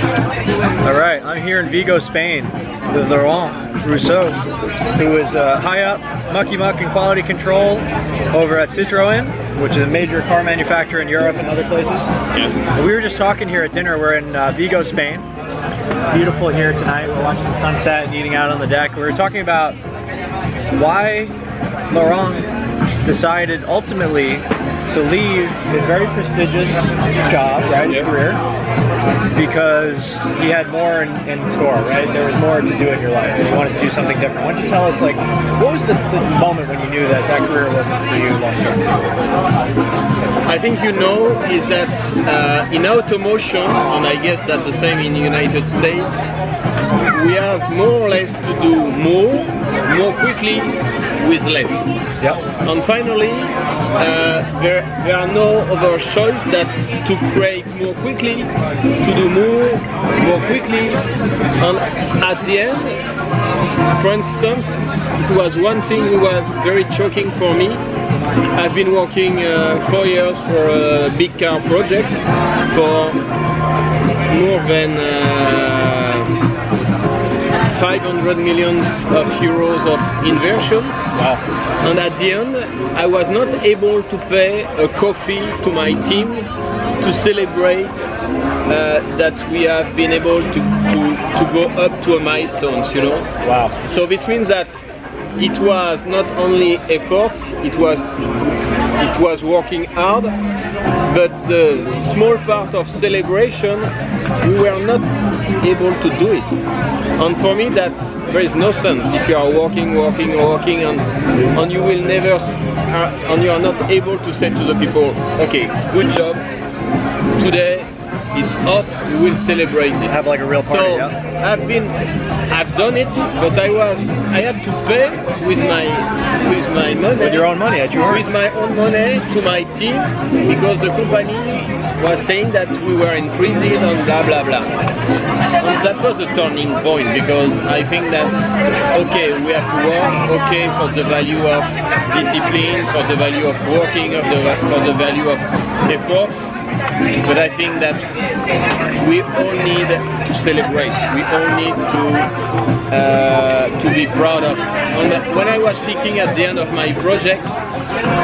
All right, I'm here in Vigo, Spain with Laurent Rousseau, who is high up mucky muck and quality control over at Citroën, which is a major car manufacturer in Europe and other places. Yes. We were just talking here at dinner. We're in Vigo, Spain. It's beautiful here tonight. We're watching the sunset and eating out on the deck. We were talking about why Laurent decided ultimately to leave his very prestigious job, right, his career, because he had more in store, right? There was more to do in your life, and you wanted to do something different. Why don't you tell us, like, what was the moment when you knew that that career wasn't for you long term? I think you know is that in automotion, and I guess that's the same in the United States, we have more or less to do more quickly with less. Yep. And finally, there are no other choice than to create more quickly, to do more quickly, and at the end, for instance, it was one thing that was very shocking for me. I've been working 4 years for a big car project for more than 500 million euros of inversions. Wow. And at the end, I was not able to pay a coffee to my team to celebrate that we have been able to go up to a milestone, you know. Wow. So this means that it was not only efforts, it was working hard, but the small part of celebration, we were not able to do it. And for me, there is no sense if you are working, and you will never, and you are not able to say to the people, okay, good job, today it's off, we will celebrate it. Have like a real party. So yeah. I've done it, but I had to pay with my money. With your own money, at your with my own money to my team, because the company was saying that we were in prison and blah blah blah. And that was a turning point, because I think that okay, we have to work, okay, for the value of discipline, for the value of working, for the value of efforts. But I think that we all need to celebrate. We all need to be proud of. And when I was thinking at the end of my project,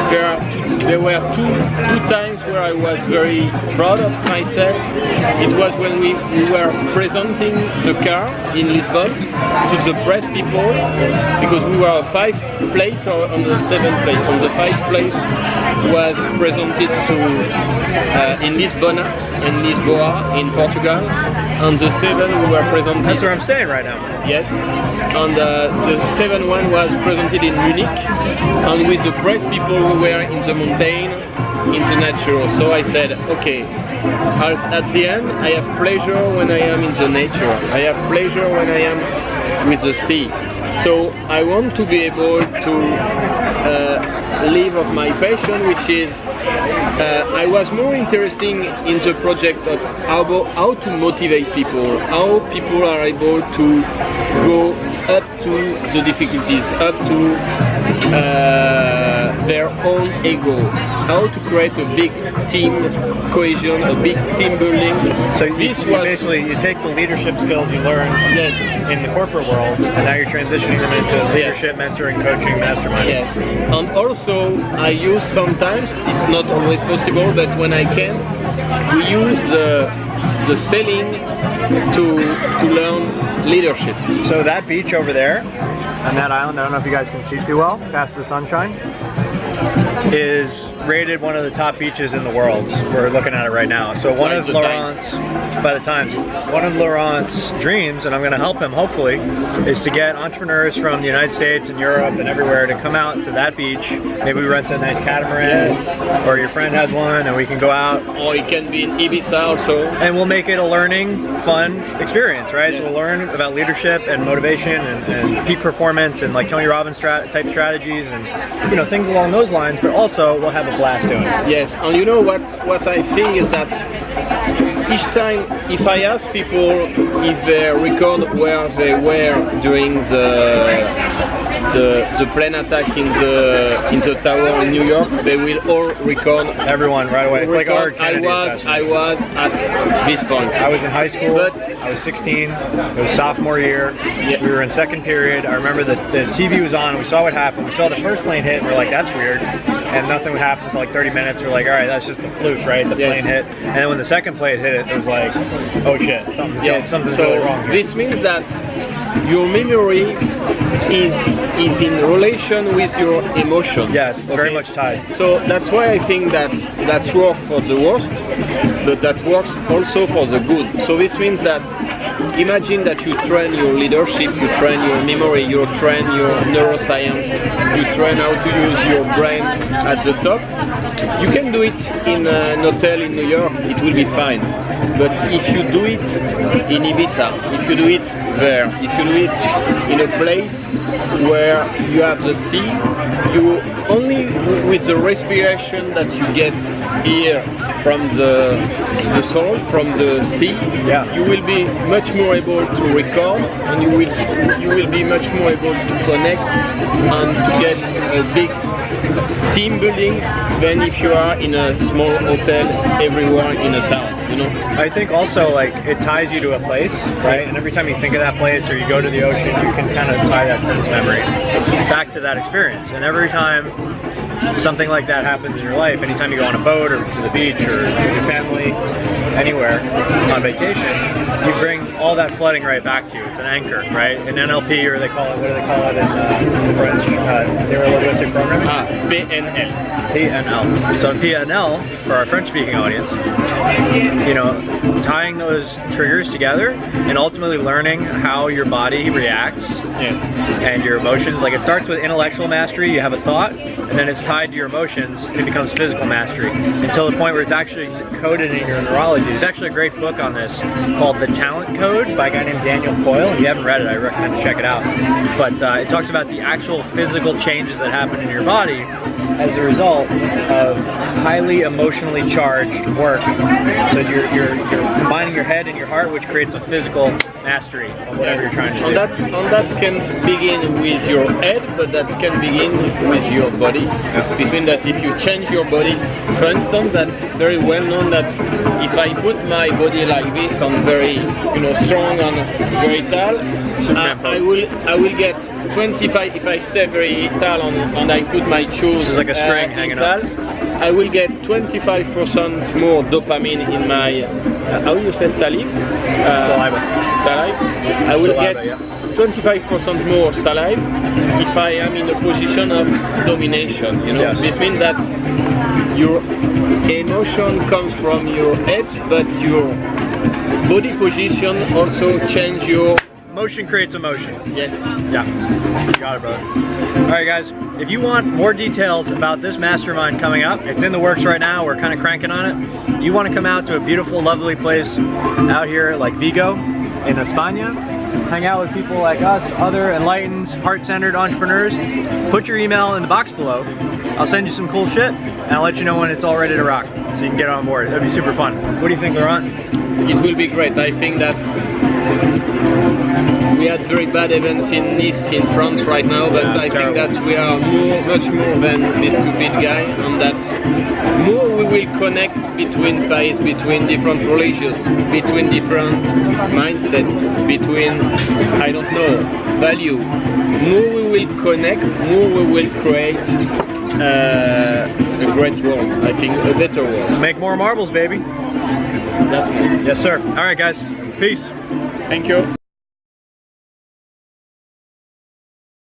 there were two times where I was very proud of myself. It was when we were presenting the car in Lisbon to the press people, because we were 5th place or on the 7th place. On the 5th place was presented in Lisbona, in Lisboa, in Portugal, and the 7th we were presented. That's where I'm staying right now. Yes, and the 7th one was presented in Munich, and with the press people who were in the mountain, in the nature. So I said, okay, at the end, I have pleasure when I am in the nature. I have pleasure when I am with the sea. So I want to be able to live of my passion, which is I was more interested in the project of how to motivate people, how people are able to go up to the difficulties, up to their own ego, how to create a big team cohesion, a big team building. So you take the leadership skills you learned in the corporate world, and now you're transitioning them into leadership, mentoring, coaching, mastermind. Yes, and also I use sometimes, it's not always possible, but when I can, we use the selling to learn leadership. So that beach over there, on that island, I don't know if you guys can see too well, past the sunshine, is rated one of the top beaches in the world. We're looking at it right now. So one of Laurent's, by the Times, one of Laurent's dreams, and I'm going to help him hopefully, is to get entrepreneurs from the United States and Europe and everywhere to come out to that beach. Maybe we rent a nice catamaran, or your friend has one, and we can go out. Or it can be in Ibiza also. And we'll make it a learning, fun experience, right? So we'll learn about leadership and motivation and peak performance and like Tony Robbins type strategies and things along those lines. But also we'll have a blast doing it. Yes, and you know what I think is that each time, if I ask people if they record where they were during the plane attack in the tower in New York, they will all record. Everyone right away. It's like our Kennedy assassination. I was at this point. I was in high school. But I was 16. It was sophomore year. Yeah. We were in second period. I remember the TV was on. We saw what happened. We saw the first plane hit. And we're like, that's weird. And nothing would happen for like 30 minutes. We're like, all right, that's just a fluke, right? The plane hit. And then when the second plane hit, it was like, oh shit, something's really wrong here. This means that your memory is in relation with your emotion. Yes, very much tied. So that's why I think that works for the worst, but that works also for the good. So this means that imagine that you train your leadership, you train your memory, you train your neuroscience, you train how to use your brain at the top. You can do it in an hotel in New York, it will be fine. But if you do it in Ibiza, if you do it there, if you do it in a place where you have the sea, you only with the respiration that you get here from the soil, from the sea, you will be much more able to record, and you will be much more able to connect and to get a big team building than if you are in a small hotel everywhere in a town, you know? I think also like it ties you to a place, right? And every time you think of that place or you go to the ocean, you can kind of tie that sense memory back to that experience. And every time something like that happens in your life, anytime you go on a boat or to the beach or with your family, anywhere on vacation, you bring all that flooding right back to you. It's an anchor, right? An NLP, or they call it, what do they call it in French? Neuro-linguistic programming? PNL. PNL. So PNL, for our French-speaking audience, you know, tying those triggers together and ultimately learning how your body reacts and your emotions. Like it starts with intellectual mastery, you have a thought, and then it's tied to your emotions, and it becomes physical mastery until the point where it's actually coded in your neurology. There's actually a great book on this called The Talent Code by a guy named Daniel Coyle. If you haven't read it, I recommend you check it out. But it talks about the actual physical changes that happen in your body as a result of highly emotionally charged work. So you're combining your head and your heart, which creates a physical mastery of whatever you're trying to do. And that can begin with your head, but that can begin with your body. Between that, if you change your body, for instance, that's very well known that if I put my body like this on very, strong and very tall, I will get 25. If I stay very tall and I put my shoes like a string hanging tall, I will get 25% more dopamine in my how do you say saliva? Saliva. I will get 25% more saliva if I am in a position of domination. Yes. This means that your emotion comes from your head, but your body position also change your. Motion creates emotion. Yes. Yeah. Got it, brother. Alright guys, if you want more details about this mastermind coming up, it's in the works right now, we're kind of cranking on it. You want to come out to a beautiful, lovely place out here like Vigo in España, hang out with people like us, other enlightened, heart-centered entrepreneurs, put your email in the box below. I'll send you some cool shit, and I'll let you know when it's all ready to rock, so you can get on board. It'll be super fun. What do you think, Laurent? It will be great. I think that we had very bad events in Nice, in France right now, but I think that we are much more than this stupid guy, and that more we will connect between Paris, between different religions, between different mindsets, between, I don't know, value. More we will connect, more we will create a great world, I think, a better world. Make more marbles, baby. That's nice. Yes, sir. All right, guys. Peace. Thank you.